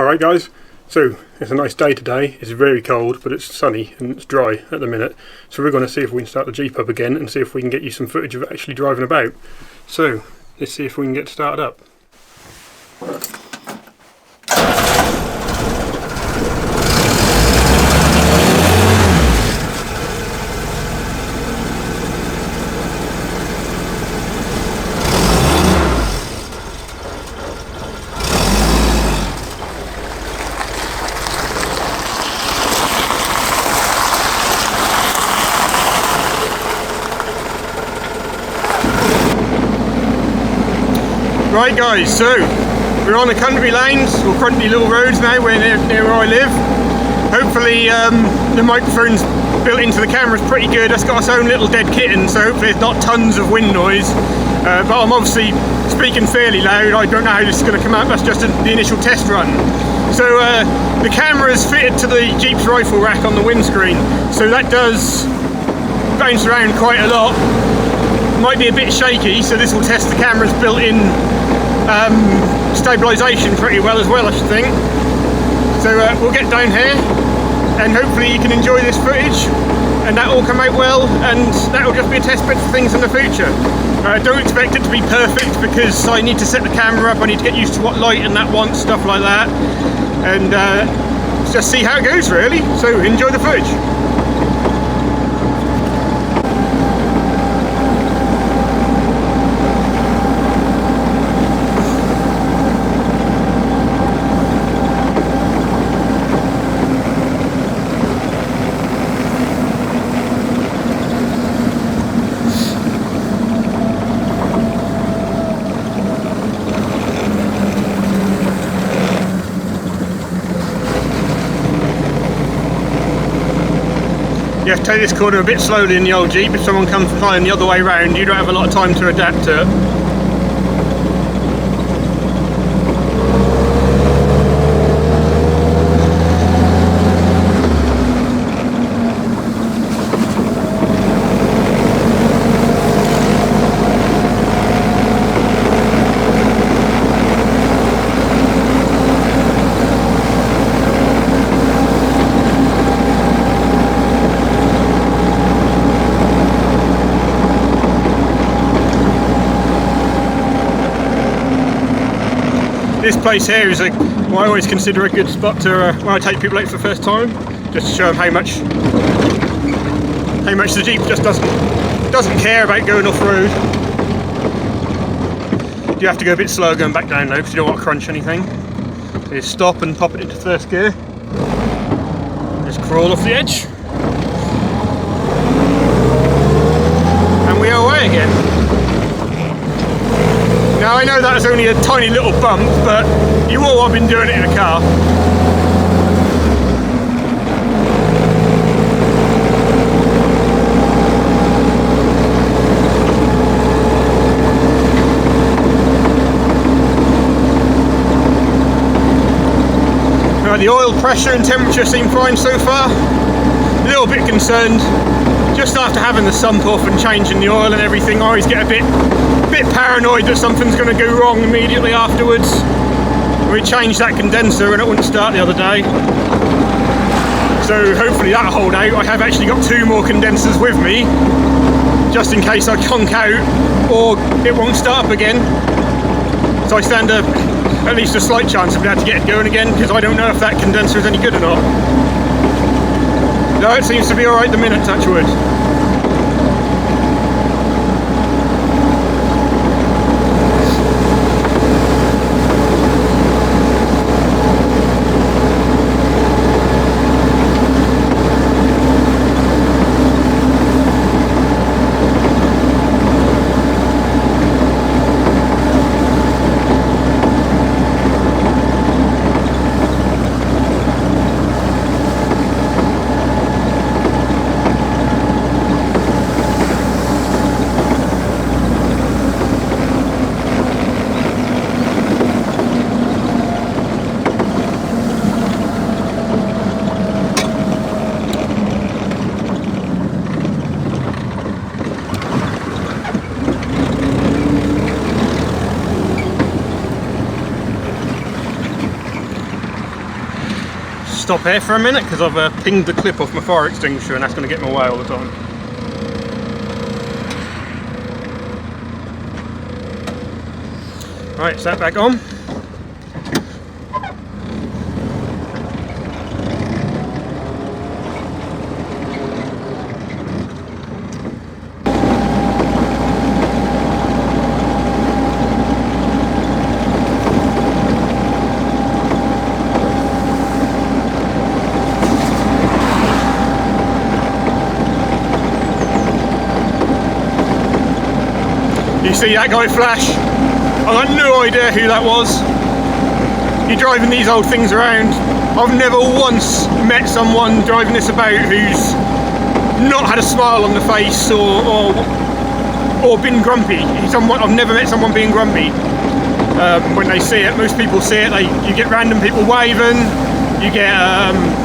Alright guys, so it's a nice day today. It's very cold but it's sunny and it's dry at the minute, so we're going to see if we can start the Jeep up again and see if we can get you some footage of actually driving about. So let's see if we can get started up. Right guys, so we're on the country lanes, or country little roads now, we're near where I live. Hopefully the microphone's built into the camera's pretty good. It's got its own little dead kitten, so hopefully there's not tons of wind noise. But I'm obviously speaking fairly loud. I don't know how this is going to come out, that's just the initial test run. So the camera's fitted to the Jeep's rifle rack on the windscreen, so that does bounce around quite a lot. Might be a bit shaky, so this will test the camera's built-in stabilisation pretty well as well, I should think. So we'll get down here and hopefully you can enjoy this footage and that will come out well, and that will just be a test bed for things in the future. Don't expect it to be perfect because I need to set the camera up, I need to get used to what light and that wants, stuff like that, and just see how it goes really. So enjoy the footage. You have to take this corner a bit slowly in the old Jeep. If someone comes flying the other way round, you don't have a lot of time to adapt to it. This place here is what I always consider a good spot to when I take people out for the first time, just to show them how much the Jeep just doesn't care about going off road. You have to go a bit slower going back down though, because you don't want to crunch anything. So you stop and pop it into first gear. Just crawl off the edge, and we are away again. Now I know that was only a tiny little bump, but you all have been doing it in a car. Now the oil pressure and temperature seem fine so far. A little bit concerned, just after having the sump off and changing the oil and everything, I always get a bit paranoid that something's going to go wrong immediately afterwards. We changed that condenser and it wouldn't start the other day, so hopefully that'll hold out. I have actually got 2 more condensers with me, just in case I conk out or it won't start up again. So I stand at least a slight chance of being able to get it going again, because I don't know if that condenser is any good or not. No, it seems to be alright the minute, touch wood. stop here for a minute because I've pinged the clip off my fire extinguisher and that's going to get in my way all the time. Right, set back on. You see that guy flash? I got no idea who that was. You're driving these old things around. I've never once met someone driving this about who's not had a smile on the face or been grumpy. I've never met someone being grumpy when they see it. Most people see it. You get random people waving. You get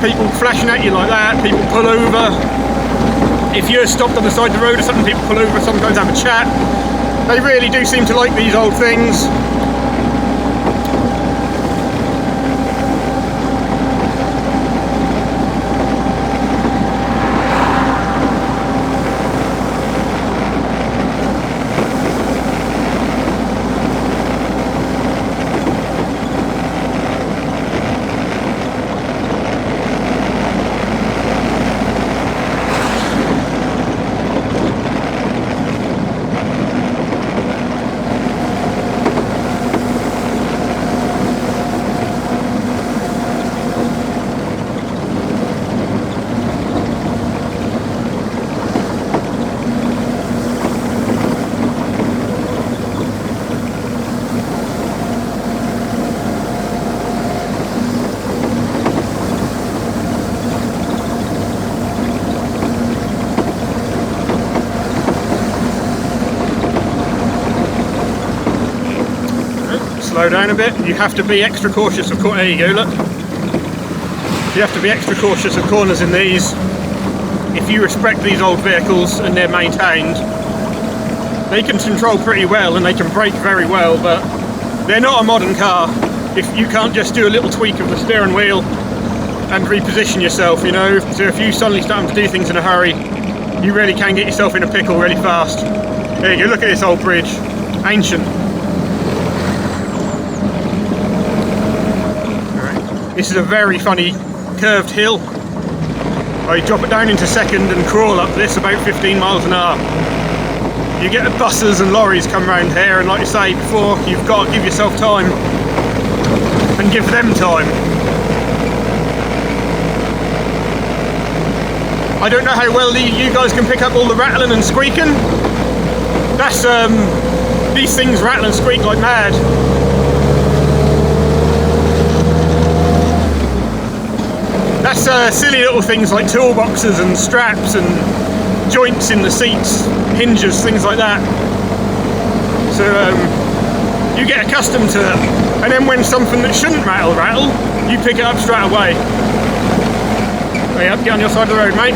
people flashing at you like that. People pull over. If you're stopped on the side of the road or something, people pull over. Sometimes have a chat. They really do seem to like these old things. Slow down a bit. You have to be extra cautious of corners. There you go, look. You have to be extra cautious of corners in these. If you respect these old vehicles and they're maintained, they can control pretty well and they can brake very well, but they're not a modern car. If you can't just do a little tweak of the steering wheel and reposition yourself, you know. So if you suddenly start to do things in a hurry, you really can get yourself in a pickle really fast. There you go, look at this old bridge. Ancient. This is a very funny curved hill. I drop it down into second and crawl up this about 15 miles an hour. You get the buses and lorries come around here, and like I say before, you've got to give yourself time and give them time. I don't know how well you guys can pick up all the rattling and squeaking. That's these things rattle and squeak like mad. That's silly little things like toolboxes and straps and joints in the seats, hinges, things like that. So you get accustomed to it, and then when something that shouldn't rattle, you pick it up straight away. Hey up, get on your side of the road, mate.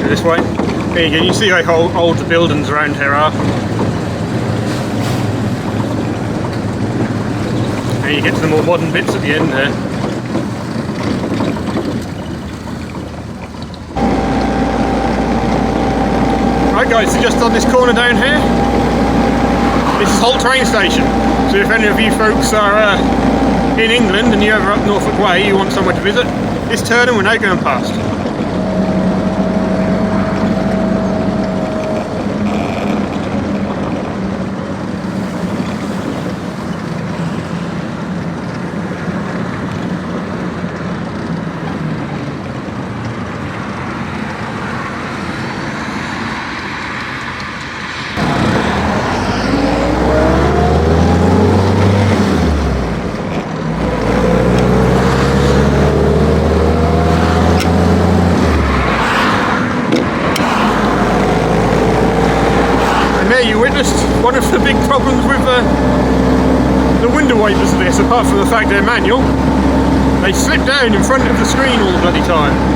This way. There you go, you see how old the buildings around here are. And you get to the more modern bits at the end there. Right guys, so just on this corner down here, this is Holt train station. So if any of you folks are in England and you're ever up Norfolk Way, you want somewhere to visit, this turn and we're now going past. One of the big problems with the window wipers of this, apart from the fact they're manual, they slip down in front of the screen all the bloody time.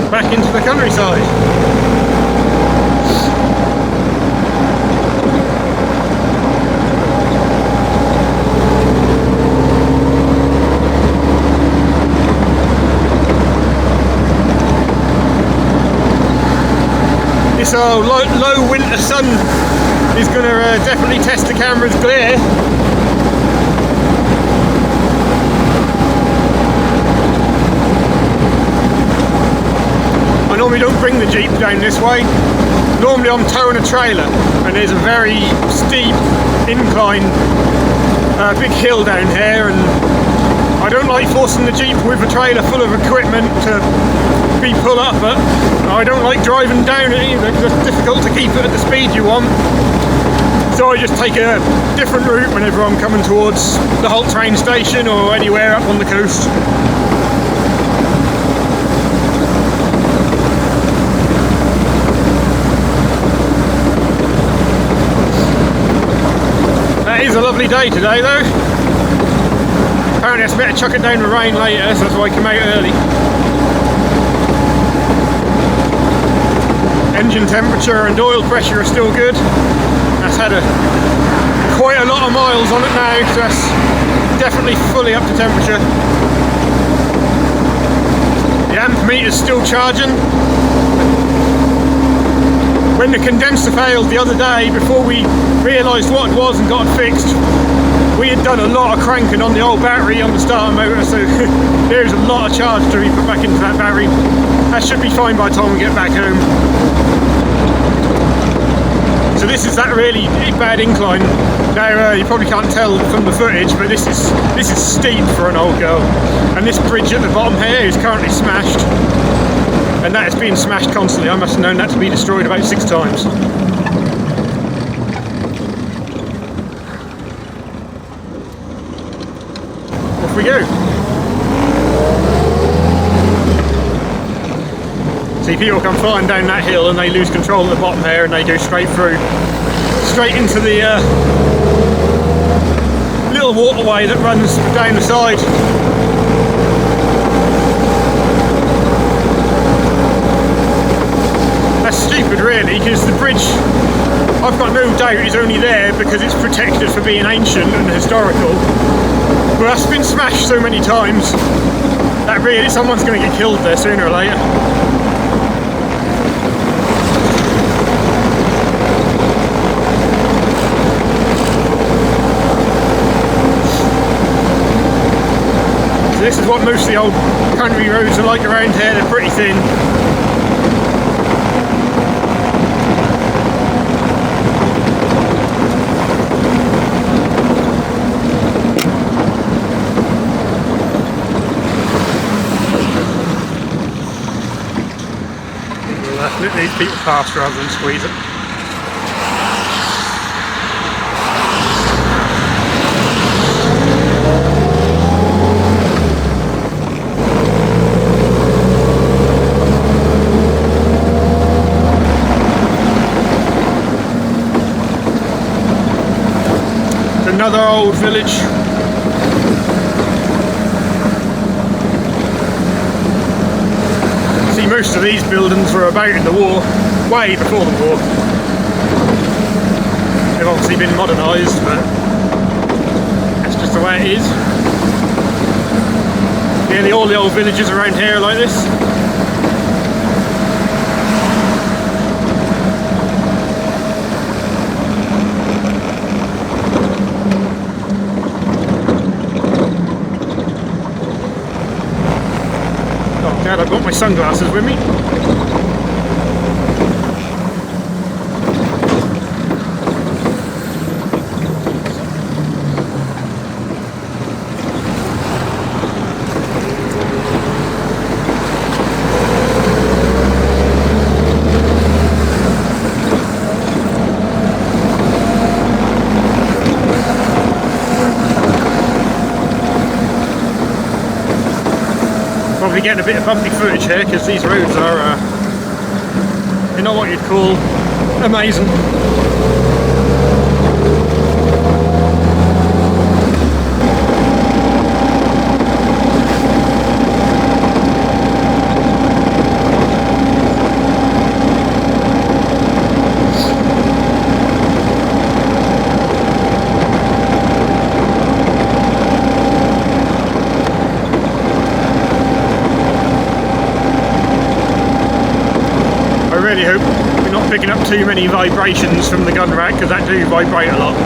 Back into the countryside. This low winter sun is going to definitely test the camera's glare. I normally don't bring the Jeep down this way. Normally I'm towing a trailer and there's a very steep incline, big hill down here, and I don't like forcing the Jeep with a trailer full of equipment to be pulled up at. I don't like driving down it either because it's difficult to keep it at the speed you want. So I just take a different route whenever I'm coming towards the Holt train station or anywhere up on the coast. It is a lovely day today though. Apparently it's better chuck it down with rain later, so that's why I came out early. Engine temperature and oil pressure are still good. That's had quite a lot of miles on it now, so that's definitely fully up to temperature. The amp meter's still charging. When the condenser failed the other day, before we realised what it was and got it fixed, we had done a lot of cranking on the old battery on the starter motor, so there's a lot of charge to be put back into that battery. That should be fine by the time we get back home. So this is that really bad incline. Now you probably can't tell from the footage, but this is steep for an old girl. And this bridge at the bottom here is currently smashed. And that is being smashed constantly. I must have known that to be destroyed about 6 times. Off we go. See, people come flying down that hill and they lose control at the bottom here and they go straight through, straight into the little waterway that runs down the side. That's stupid really, because the bridge, I've got no doubt, is only there because it's protected for being ancient and historical. But that's been smashed so many times that really someone's going to get killed there sooner or later. So this is what most of the old country roads are like around here. They're pretty thin. Let these people pass rather than squeeze it. another old village. See, most of these buildings were about in the war, way before the war. They've obviously been modernised, but that's just the way it is. Nearly all the old villages around here are like this. Oh, Dad, I've got my sunglasses with me. Probably getting a bit of bumpy footage here because these roads are they're not what you'd call amazing. I really hope we're not picking up too many vibrations from the gun rack, because that do vibrate a lot.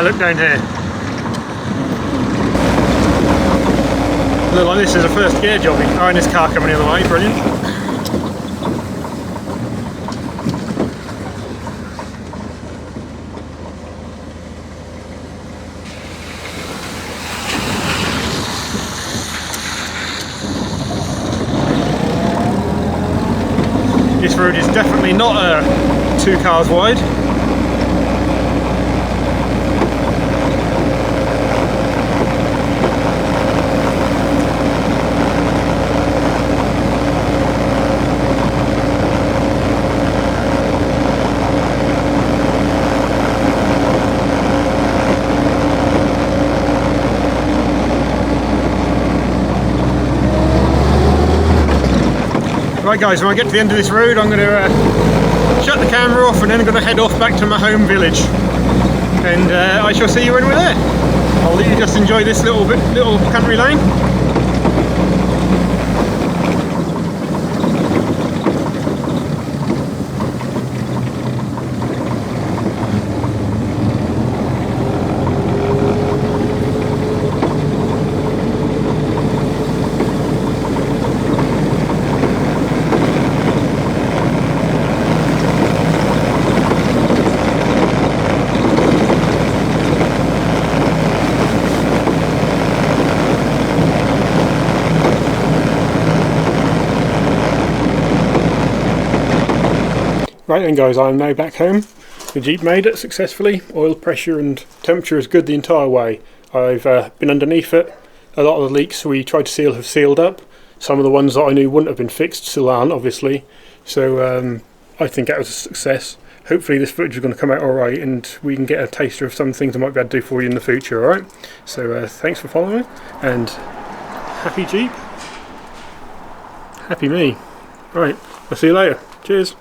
Look down here. Look like this is a first gear jobbing. Oh, and this car coming the other way, brilliant. This road is definitely not 2 cars wide. Right guys, when I get to the end of this road I'm going to shut the camera off and then I'm going to head off back to my home village, and I shall see you when we're there. I'll let you just enjoy this little country lane. Right then guys, I'm now back home. The Jeep made it successfully. Oil pressure and temperature is good the entire way. I've been underneath it. A lot of the leaks we tried to seal have sealed up. Some of the ones that I knew wouldn't have been fixed still aren't, obviously. So I think that was a success. Hopefully this footage is going to come out alright and we can get a taster of some things I might be able to do for you in the future, alright? So thanks for following and happy Jeep. Happy me. Right, I'll see you later. Cheers.